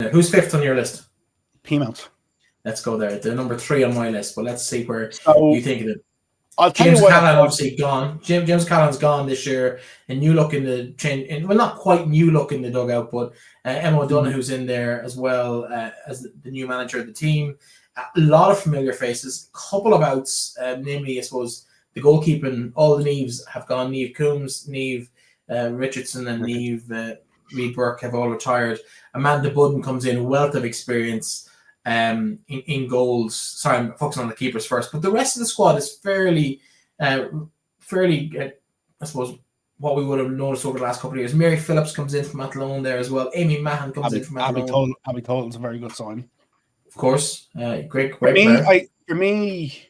there. Who's fifth on your list? Peamount. Let's go there. They're number 3 on my list, but let's see where you think of it. I'll tell James you what. Callan obviously gone. James Callan's gone this year. A new look in the change. Well, not quite new look in the dugout, but Emma O'Donoghue's in there as well as the new manager of the team. A lot of familiar faces. Couple of outs, namely, I suppose, the goalkeeping. All the Neves have gone. Niamh Coombs, Niamh Richardson, and Niamh Reid Burke have all retired. Amanda Budden comes in, a wealth of experience. In goals. Sorry, I'm focusing on the keepers first, but the rest of the squad is fairly, I suppose, what we would have noticed over the last couple of years. Mary Phillips comes in from Athlone there as well. Amy Mahan comes in from Athlone. Abby Tolan's a very good sign. Of course, great player. For me,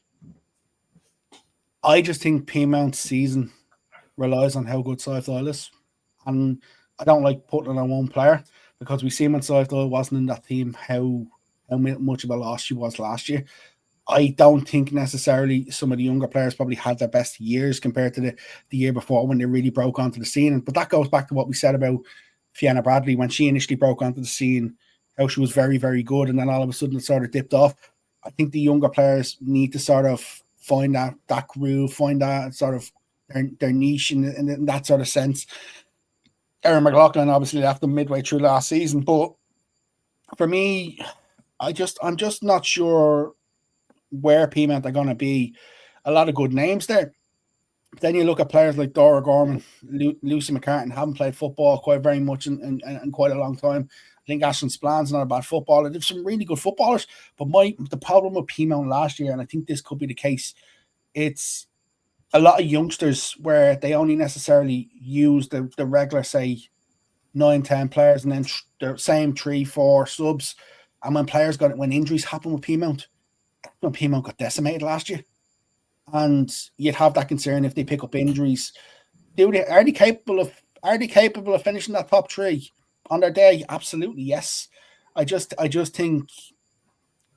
I just think Peamount's season relies on how good Sive Doyle is, and I don't like putting it on one player because we see when Sive Doyle wasn't in that team how much of a loss she was last year. I don't think necessarily some of the younger players probably had their best years compared to the year before when they really broke onto the scene. But that goes back to what we said about Fiona Bradley when she initially broke onto the scene, how she was very, very good, and then all of a sudden it sort of dipped off. I think the younger players need to sort of find that groove, find that sort of their niche in that sort of sense. Erin McLaughlin obviously left them midway through last season, but for me, I'm just not sure where Peamount are going to be. A lot of good names there. But then you look at players like Dora Gorman, Lucy McCartan, haven't played football quite very much in quite a long time. I think Ashlyn Splan's not a bad footballer. There's some really good footballers. But the problem with Peamount last year, and I think this could be the case, it's a lot of youngsters where they only necessarily use the regular, say, 9-10 players and then the same 3-4 subs. And when injuries happen with Peamount, Peamount got decimated last year. And you'd have that concern if they pick up injuries. Are they capable of finishing that top 3 on their day? Absolutely, yes. I just think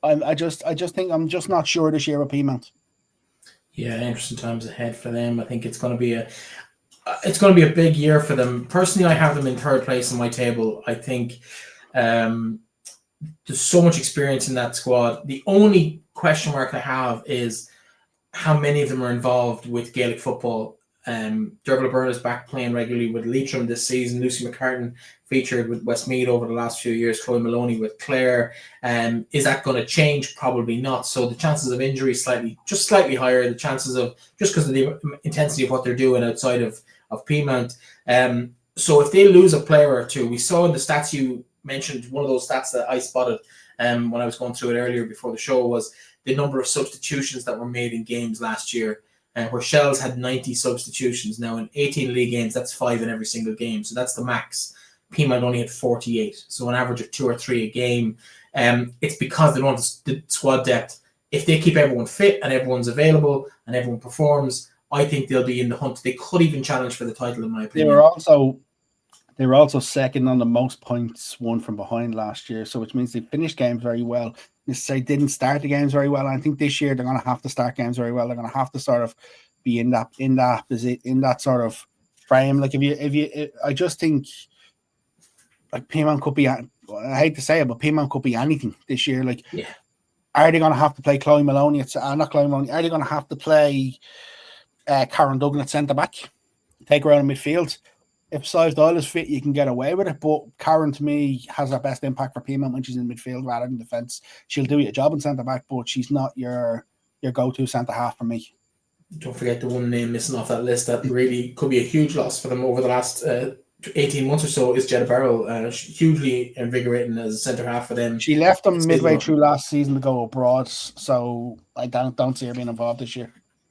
I'm just not sure this year with Peamount. Yeah, interesting times ahead for them. I think it's going to be a big year for them. Personally, I have them in 3rd place on my table. I think there's so much experience in that squad. The only question mark I have is how many of them are involved with Gaelic football. Derval Byrne is back playing regularly with Leitrim this season. Lucy McCartan featured with Westmeath over the last few years. Chloe Maloney with Clare. Is that going to change? Probably not. So the chances of injury slightly higher. The chances of, just because of the intensity of what they're doing outside of Peamount. So if they lose a player or two, we saw in the stats you mentioned, one of those stats that I spotted when I was going through it earlier before the show was the number of substitutions that were made in games last year. Where Shells had 90 substitutions. Now in 18 league games, that's 5 in every single game. So that's the max. Peamount only had 48. So an average of 2 or 3 a game. It's because they don't have the squad depth. If they keep everyone fit and everyone's available and everyone performs, I think they'll be in the hunt. They could even challenge for the title, in my opinion. They were also second on the most points won from behind last year. So which means they finished games very well. They didn't start the games very well. And I think this year they're going to have to start games very well. They're going to have to sort of be in that sort of frame. Like I just think like Peamount could be. I hate to say it, but Peamount could be anything this year. Like, are they going to have to play Chloe Maloney? Not Chloe Maloney. Are they going to have to play Karen Duggan at centre back? Take her out in midfield. If Sive Doyle is fit, you can get away with it. But Karen, to me, has her best impact for Peamount when she's in midfield rather than defence. She'll do your job in centre-back, but she's not your go-to centre-half for me. Don't forget the one name missing off that list that really could be a huge loss for them over the last 18 months or so is Jeddah Barrow. Hugely invigorating as a centre-half for them. She left them midway through last season to go abroad, so I don't see her being involved this year.